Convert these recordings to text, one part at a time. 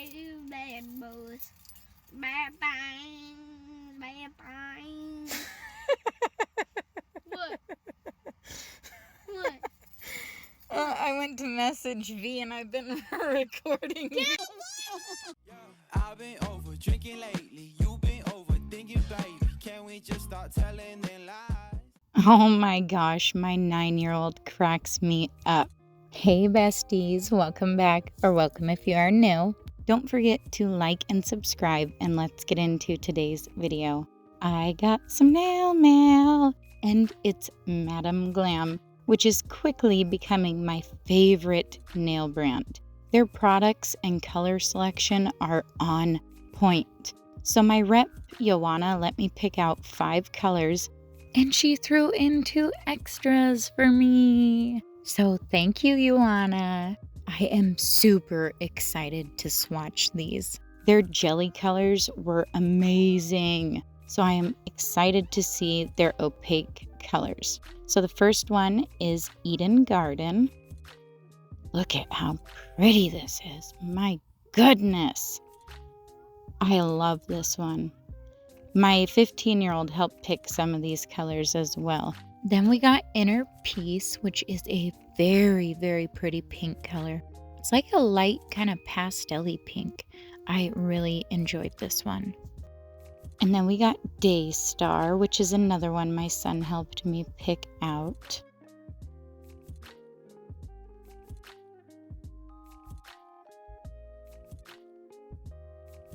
two bad boys. Bad things, bad things. What? What? I went to message V and I've been recording you. I've been over drinking lately. You've been overthinking, baby. Can we just start telling them lies? Oh my gosh, my 9-year-old cracks me up. Hey besties, welcome back, or welcome if you are new. Don't forget to like and subscribe, and let's get into today's video. I got some nail mail, and it's Madame Glam, which is quickly becoming my favorite nail brand. Their products and color selection are on point. So my rep, Joanna, let me pick out 5 colors, and she threw in 2 extras for me. So thank you, Joanna. I am super excited to swatch these. Their jelly colors were amazing. So I am excited to see their opaque colors. So the first one is Eden Garden. Look at how pretty this is. My goodness. I love this one. My 15-year-old helped pick some of these colors as well. Then we got Inner Peace, which is a very, very pretty pink color. It's like a light kind of pastel-y pink. I really enjoyed this one. And then we got Daystar, which is another one my son helped me pick out.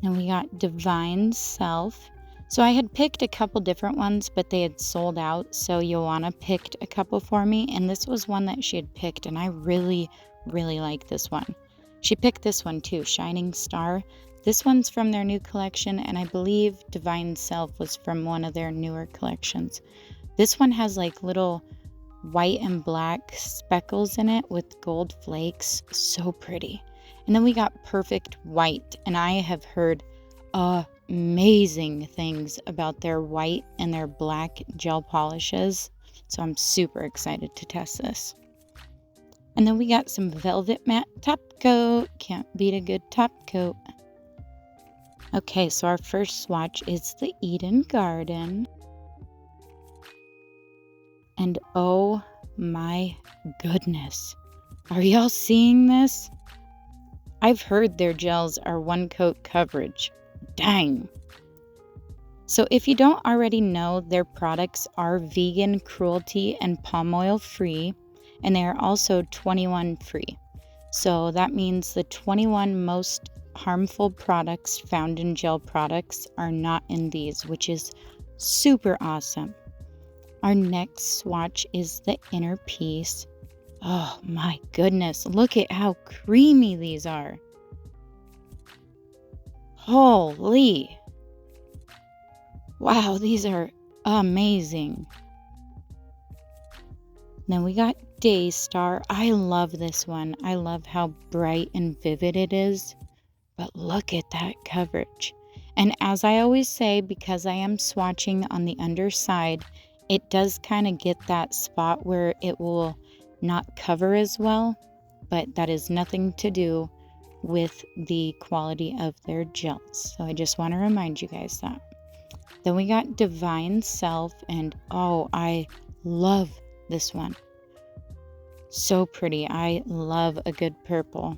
And we got Divine Self. So I had picked a couple different ones, but they had sold out. So Joanna picked a couple for me, and this was one that she had picked, and I really, really like this one. She picked this one too, Shining Star. This one's from their new collection, and I believe Divine Self was from one of their newer collections. This one has like little white and black speckles in it with gold flakes. So pretty. And then we got Perfect White, and I have heard amazing things about their white and their black gel polishes. So I'm super excited to test this. And then we got some Velvet Matte Top Coat. Can't beat a good top coat. Okay, so our first swatch is the Eden Garden. And oh my goodness. Are y'all seeing this? I've heard their gels are 1-coat coverage. Dang. So if you don't already know, their products are vegan, cruelty, and palm oil free, and they are also 21 free. So that means the 21 most harmful products found in gel products are not in these, which is super awesome. Our next swatch is the Inner Peace. Oh my goodness, look at how creamy these are. Holy. Wow, these are amazing. Then we got Daystar. I love this one. I love how bright and vivid it is. But look at that coverage. And as I always say, because I am swatching on the underside, it does kind of get that spot where it will not cover as well. But that is nothing to do with the quality of their gels. So I just want to remind you guys that. Then we got Divine Self, and oh, I love this one. So pretty. I love a good purple.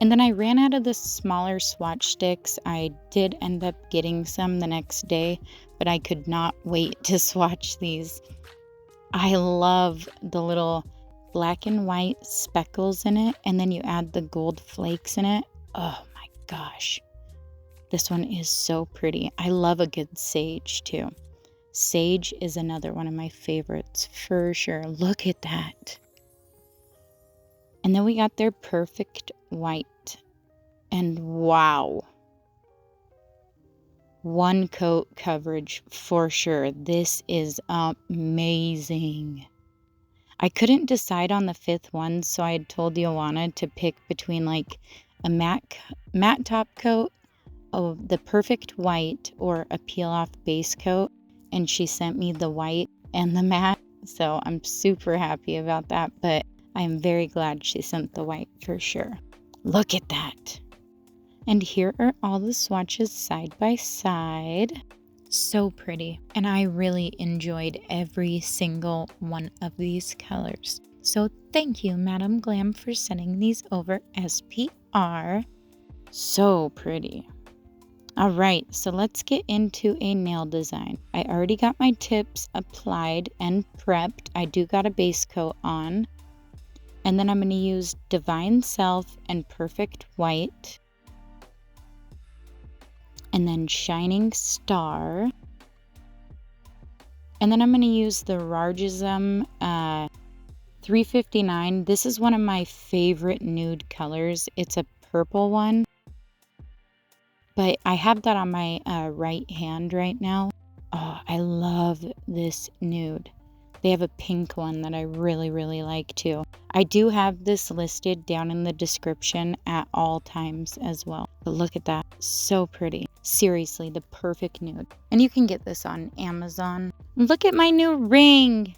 And then I ran out of the smaller swatch sticks. I did end up getting some the next day, but I could not wait to swatch these. I love the little black and white speckles in it, and then you add the gold flakes in it. Oh my gosh. This one is so pretty. I love a good sage too. Sage is another one of my favorites for sure. Look at that. And then we got their Perfect White. And wow. 1-coat coverage for sure. This is amazing. I couldn't decide on the 5th one, so I had told Joanna to pick between like a matte top coat, the Perfect White, or a peel-off base coat. And she sent me the white and the matte, so I'm super happy about that. But I'm very glad she sent the white for sure. Look at that. And here are all the swatches side by side. So pretty. And I really enjoyed every single one of these colors. So thank you, Madam Glam, for sending these over as PR. So pretty. All right, so let's get into a nail design. I already got my tips applied and prepped. I do got a base coat on. And then I'm going to use Divine Self and Perfect White. And then Shining Star. And then I'm going to use the Rarin 359. This is one of my favorite nude colors. It's a purple one. But I have that on my right hand right now. Oh, I love this nude. They have a pink one that I really, really like too. I do have this listed down in the description at all times as well. But look at that. So pretty. Seriously, the perfect nude. And you can get this on Amazon. Look at my new ring.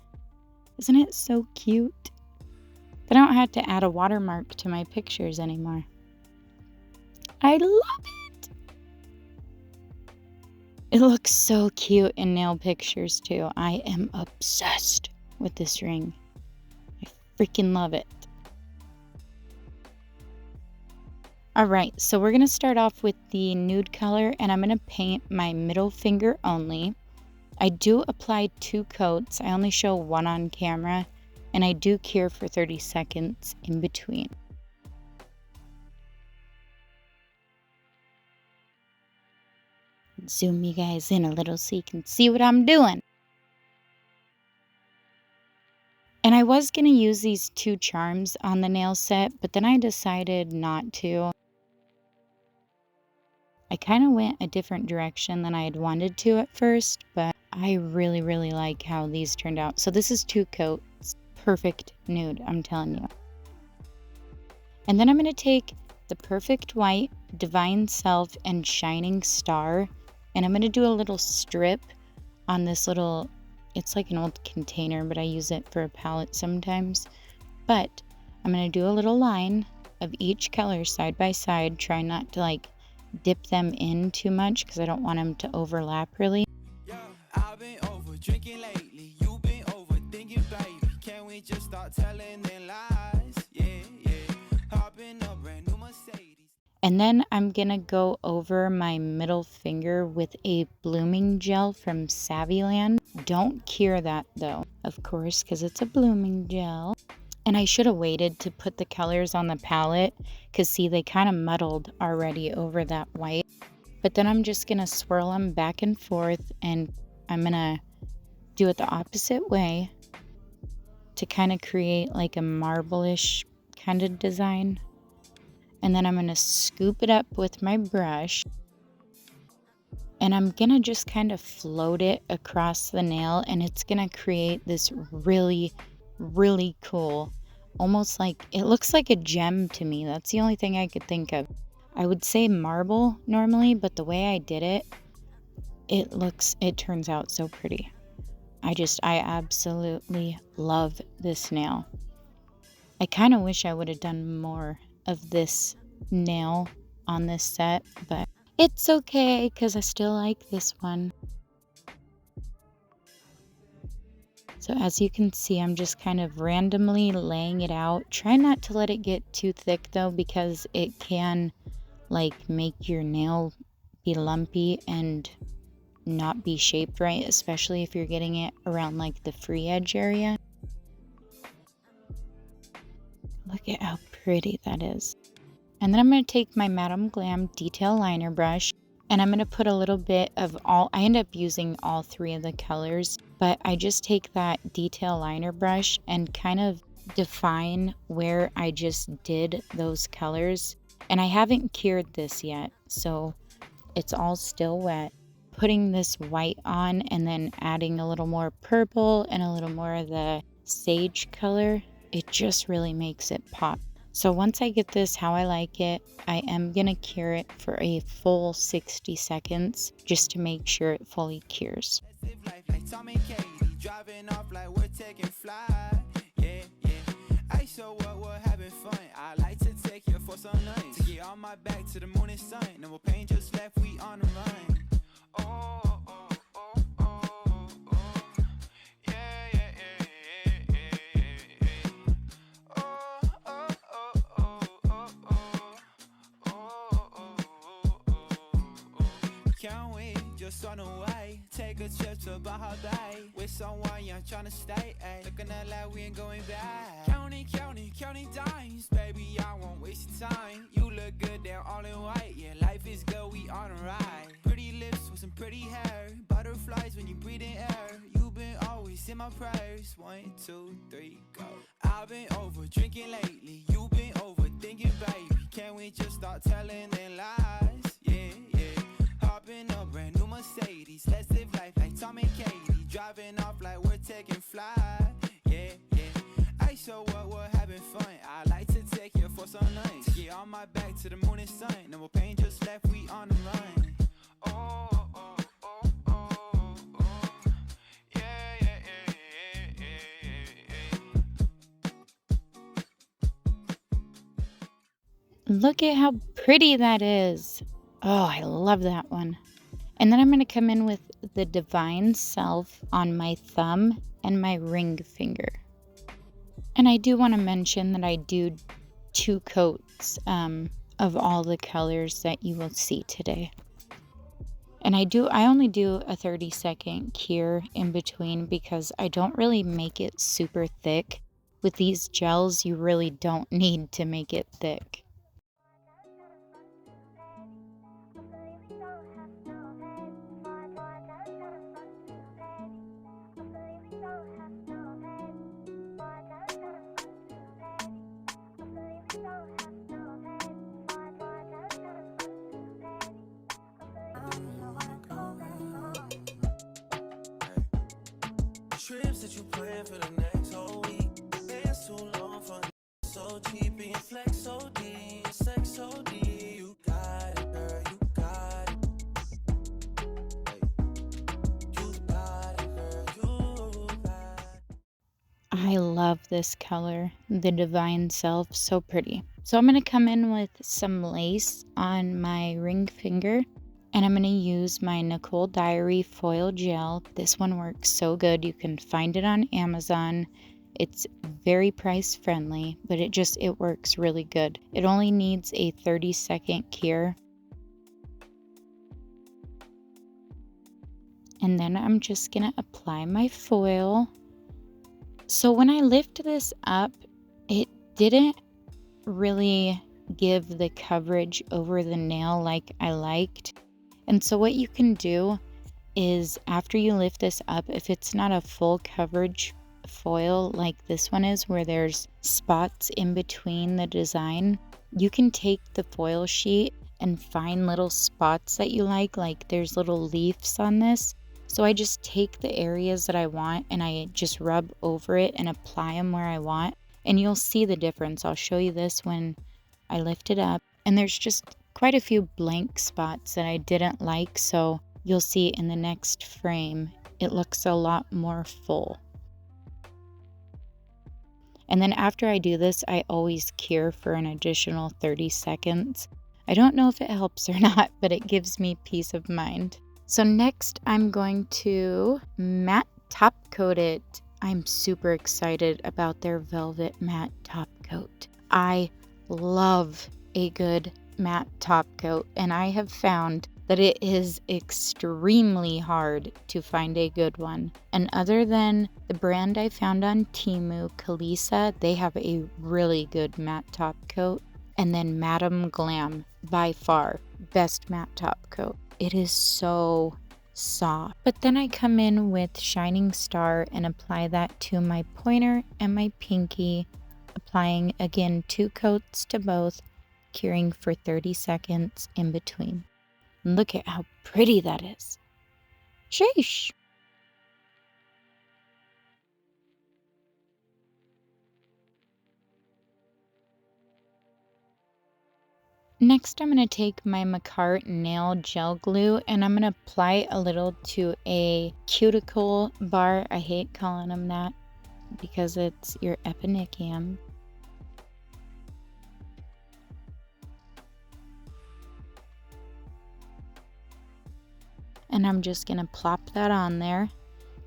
Isn't it so cute? I don't have to add a watermark to my pictures anymore. I love it. It looks so cute in nail pictures too. I am obsessed with this ring. I freaking love it. Alright, so we're going to start off with the nude color, and I'm going to paint my middle finger only. I do apply 2 coats. I only show one on camera, and I do cure for 30 seconds in between. Zoom you guys in a little so you can see what I'm doing. And I was going to use these 2 charms on the nail set, but then I decided not to. I kind of went a different direction than I had wanted to at first, but I really, really like how these turned out. So this is 2 coats. Perfect nude, I'm telling you. And then I'm going to take the Perfect White, Divine Self, and Shining Star. And I'm going to do a little strip on this little, it's like an old container, but I use it for a palette sometimes. But I'm going to do a little line of each color side by side. Try not to like dip them in too much because I don't want them to overlap really. Yeah, I've been over drinking lately. You've been overthinking, baby. Can we just start telling them lies? Yeah, yeah. Hopping up brand new Mercedes. And then I'm going to go over my middle finger with a blooming gel from Savvyland. Don't cure that though, of course, because it's a blooming gel. And I should have waited to put the colors on the palette because see, they kind of muddled already over that white. But then I'm just going to swirl them back and forth, and I'm going to do it the opposite way to kind of create like a marble-ish kind of design. And then I'm going to scoop it up with my brush. And I'm going to just kind of float it across the nail. And it's going to create this really, really cool, almost like, it looks like a gem to me. That's the only thing I could think of. I would say marble normally, but the way I did it, it turns out so pretty. I absolutely love this nail. I kind of wish I would have done more of this nail on this set, but it's okay because I still like this one. So as you can see, I'm just kind of randomly laying it out. Try not to let it get too thick though, because it can like make your nail be lumpy and not be shaped right, especially if you're getting it around like the free edge area. Look at how pretty that is. And then I'm going to take my Madam Glam detail liner brush, and I'm going to put a little bit of I end up using all 3 of the colors, but I just take that detail liner brush and kind of define where I just did those colors. And I haven't cured this yet, so it's all still wet. Putting this white on and then adding a little more purple and a little more of the sage color, it just really makes it pop. So once I get this how I like it, I am going to cure it for a full 60 seconds just to make sure it fully cures. Driving off like we're taking flight. Yeah, yeah. I so what we're having fun. I like to take you for some night. on my back to the moon and sun. No more pain, just left, we on the run. Oh, oh, oh, oh, oh, oh. Yeah, yeah, yeah, yeah, yeah, yeah. Oh, oh, oh, oh, oh, oh, oh, oh. Can't wait, just on the way. Take a trip to Baja Bay with someone young tryna stay. Ay. Looking at like we ain't going back. Counting dimes, baby. I won't waste your time. You look good there, all in white. Yeah, life is good, we on a ride. Pretty lips with some pretty hair. Butterflies when you breathe in air. You've been always in my prayers. 1, 2, 3, go. I've been over drinking lately. You've been overthinking, baby. Can we just start telling them lies? Yeah, yeah. Hop in a brand new Mercedes. Let's live life like Tom and Katie. Driving off like we're taking flight. Yeah, yeah. Ay, so what, we're having fun. I like to take you for some lunch. Get on my back to the moon and sun. No more pain, just left, we on the run. Oh, oh, oh, oh, oh, oh. Yeah, yeah, yeah, yeah, yeah, yeah. Look at how pretty that is. Oh, I love that one. And then I'm going to come in with the Divine Self on my thumb and my ring finger. And I do want to mention that I do 2 coats of all the colors that you will see today. And I only do a 30-second cure in between because I don't really make it super thick. With these gels, you really don't need to make it thick. Trips that you plan for the next whole week. Bands too long for so cheap. Being flex so D, sex so D. You got it, girl, you got it. You got it, girl, you got it. I love this color, the Divine Self, so pretty. So I'm going to come in with some lace on my ring finger. And I'm going to use my Nicole Diary foil gel. This one works so good. You can find it on Amazon. It's very price friendly, but it works really good. It only needs a 30-second cure. And then I'm just going to apply my foil. So when I lift this up, it didn't really give the coverage over the nail like I liked. And so what you can do is after you lift this up, if it's not a full coverage foil like this one is, where there's spots in between the design, you can take the foil sheet and find little spots that you like there's little leaves on this. So I just take the areas that I want and I just rub over it and apply them where I want. And you'll see the difference. I'll show you this when I lift it up. And there's just quite a few blank spots that I didn't like, so you'll see in the next frame it looks a lot more full. And then after I do this, I always cure for an additional 30 seconds. I don't know if it helps or not, but it gives me peace of mind. So next I'm going to matte top coat it. I'm super excited about their velvet matte top coat. I love a good matte top coat, and I have found that it is extremely hard to find a good one. And other than the brand I found on Temu, Kalisa, they have a really good matte top coat. And then Madame Glam, by far, best matte top coat. It is so soft. But then I come in with Shining Star and apply that to my pointer and my pinky, applying again 2 coats to both, curing for 30 seconds in between. Look at how pretty that is. Sheesh. Next, I'm going to take my Macart nail gel glue and I'm going to apply a little to a cuticle bar. I hate calling them that because it's your epinicium. And I'm just going to plop that on there,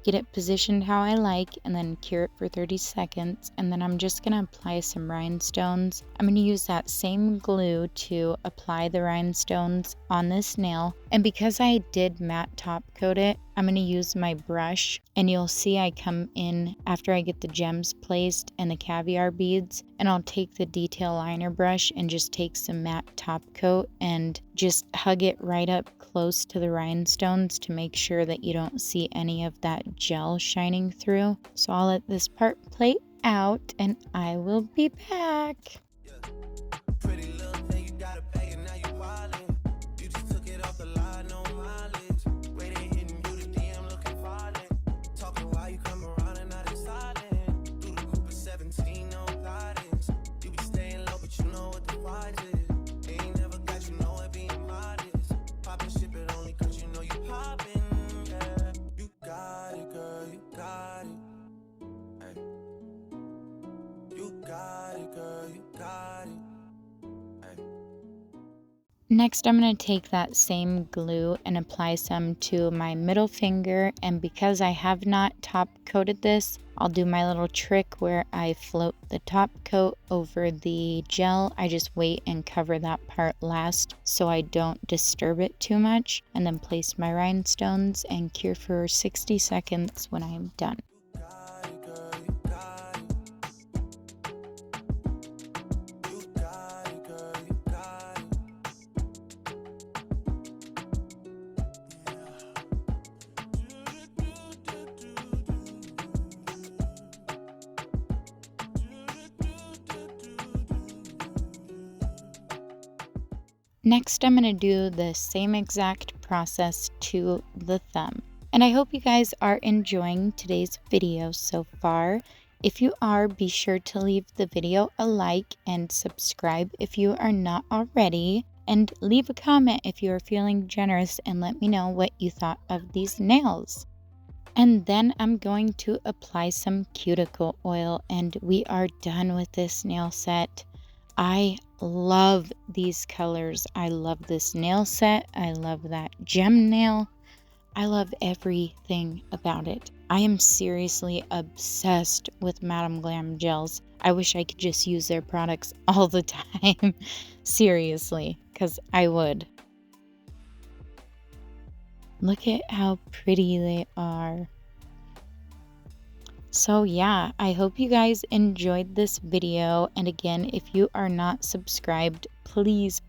get it positioned how I like, and then cure it for 30 seconds. And then I'm just going to apply some rhinestones. I'm going to use that same glue to apply the rhinestones on this nail. And because I did matte top coat it, I'm going to use my brush, and you'll see I come in after I get the gems placed and the caviar beads, and I'll take the detail liner brush and just take some matte top coat and just hug it right up close to the rhinestones to make sure that you don't see any of that gel shining through. So I'll let this part play out and I will be back. Pretty little thing, you got a bag and now you wildin'. You just took it off the line, no mileage. Waiting, hitting you the DM, looking violent. Talking while you come around and not silent. Through the Cooper 17, no guidance. You be staying low, but you know what the price is. Ain't never got you know it being modest. Poppin' ship it only cause you know you poppin', yeah. You got it, girl, you got it. Hey. You got it, girl, you got it. Next, I'm going to take that same glue and apply some to my middle finger, and because I have not top coated this, I'll do my little trick where I float the top coat over the gel. I just wait and cover that part last so I don't disturb it too much, and then place my rhinestones and cure for 60 seconds when I am done. Next, I'm going to do the same exact process to the thumb. And I hope you guys are enjoying today's video so far. If you are, be sure to leave the video a like and subscribe if you are not already. And leave a comment if you are feeling generous and let me know what you thought of these nails. And then I'm going to apply some cuticle oil and we are done with this nail set. I love these colors. I love this nail set. I love that gem nail. I love everything about it. I am seriously obsessed with Madame Glam gels. I wish I could just use their products all the time. Seriously, because I would. Look at how pretty they are. So yeah, I hope you guys enjoyed this video. And again, if you are not subscribed, please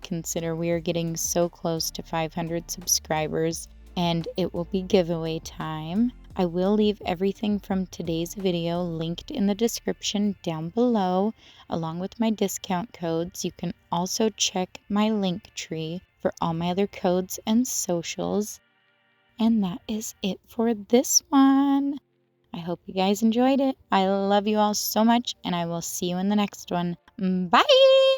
consider. We are getting so close to 500 subscribers and it will be giveaway time. I will leave everything from today's video linked in the description down below, along with my discount codes. You can also check my link tree for all my other codes and socials. And that is it for this one. I hope you guys enjoyed it. I love you all so much, and I will see you in the next one. Bye!